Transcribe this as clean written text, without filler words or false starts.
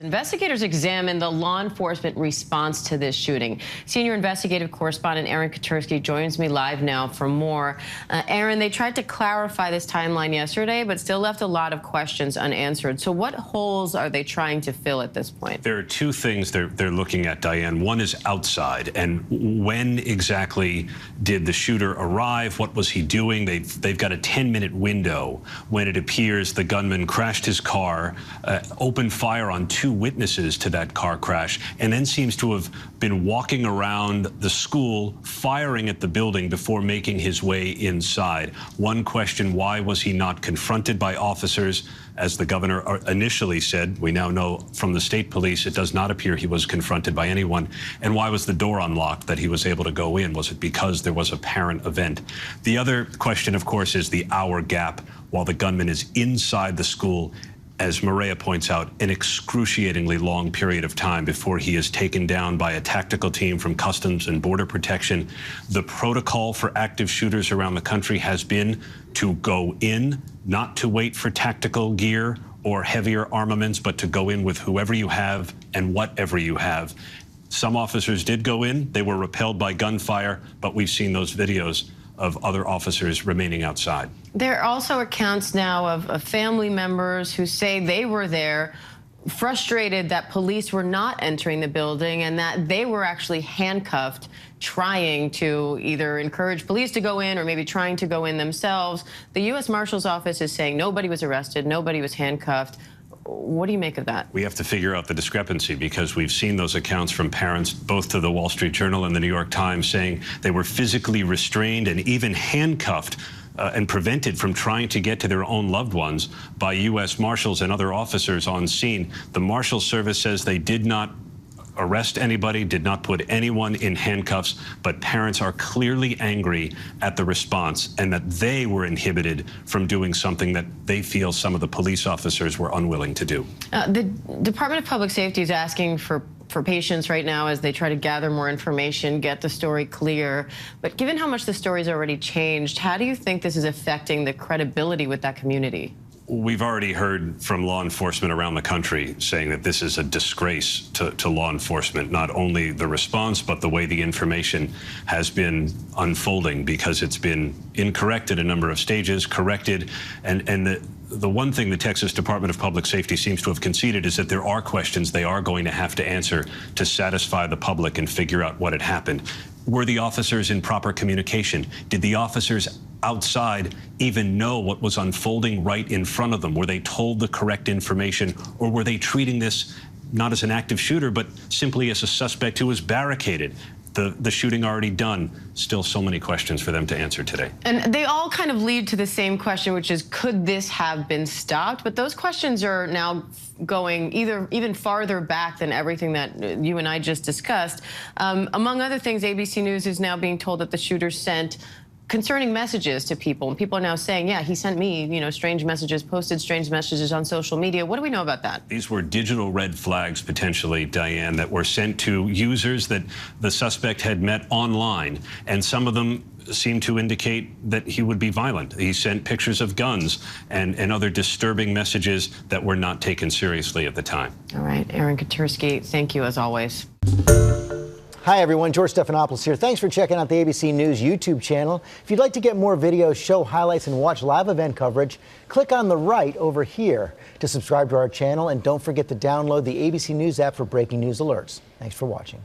Investigators examine the law enforcement response to this shooting. Senior investigative correspondent Aaron Katersky joins me live now for more. Aaron, they tried to clarify this timeline yesterday, but still left a lot of questions unanswered. So what holes are they trying to fill at this point? There are two things they're looking at, Diane. One is outside, and when exactly did the shooter arrive? What was he doing? They've got a 10-minute window when it appears the gunman crashed his car, opened fire on two witnesses to that car crash, and then seems to have been walking around the school firing at the building before making his way inside. One question, why was he not confronted by officers? As the governor initially said, we now know from the state police it does not appear he was confronted by anyone. And why was the door unlocked that he was able to go in? Was it because there was a parent event? The other question, of course, is the hour gap while the gunman is inside the school. As Maria points out, an excruciatingly long period of time before he is taken down by a tactical team from Customs and Border Protection. The protocol for active shooters around the country has been to go in, not to wait for tactical gear or heavier armaments, but to go in with whoever you have and whatever you have. Some officers did go in. They were repelled by gunfire, but we've seen those videos of other officers remaining outside. There are also accounts now of family members who say they were there, frustrated that police were not entering the building and that they were actually handcuffed, trying to either encourage police to go in or maybe trying to go in themselves. The U.S. Marshal's Office is saying nobody was arrested, nobody was handcuffed. What do you make of that? We have to figure out the discrepancy, because we've seen those accounts from parents, both to the Wall Street Journal and the New York Times, saying they were physically restrained and even handcuffed and prevented from trying to get to their own loved ones by U.S. Marshals and other officers on scene. The Marshal Service says they did not arrest anybody, did not put anyone in handcuffs, but parents are clearly angry at the response and that they were inhibited from doing something that they feel some of the police officers were unwilling to do. The Department of Public Safety is asking for patience right now as they try to gather more information, get the story clear. But given how much the story's already changed, how do you think this is affecting the credibility with that community? We've already heard from law enforcement around the country saying that this is a disgrace to law enforcement, not only the response, but the way the information has been unfolding, because it's been incorrect at a number of stages, corrected. And the one thing the Texas Department of Public Safety seems to have conceded is that there are questions they are going to have to answer to satisfy the public and figure out what had happened. Were the officers in proper communication? Did the officers outside even know what was unfolding right in front of them? Were they told the correct information, or were they treating this not as an active shooter, but simply as a suspect who was barricaded? The shooting already done. Still so many questions for them to answer today. And they all kind of lead to the same question, which is, could this have been stopped? But those questions are now going even farther back than everything that you and I just discussed. Among other things, ABC News is now being told that the shooter sent concerning messages to people, and people are now saying, yeah, he sent me, strange messages, posted strange messages on social media. What do we know about that? These were digital red flags, potentially, Diane, that were sent to users that the suspect had met online, and some of them seem to indicate that he would be violent. He sent pictures of guns and other disturbing messages that were not taken seriously at the time. All right, Aaron Katersky, thank you as always. Hi, everyone. George Stephanopoulos here. Thanks for checking out the ABC News YouTube channel. If you'd like to get more videos, show highlights, and watch live event coverage, click on the right over here to subscribe to our channel. And don't forget to download the ABC News app for breaking news alerts. Thanks for watching.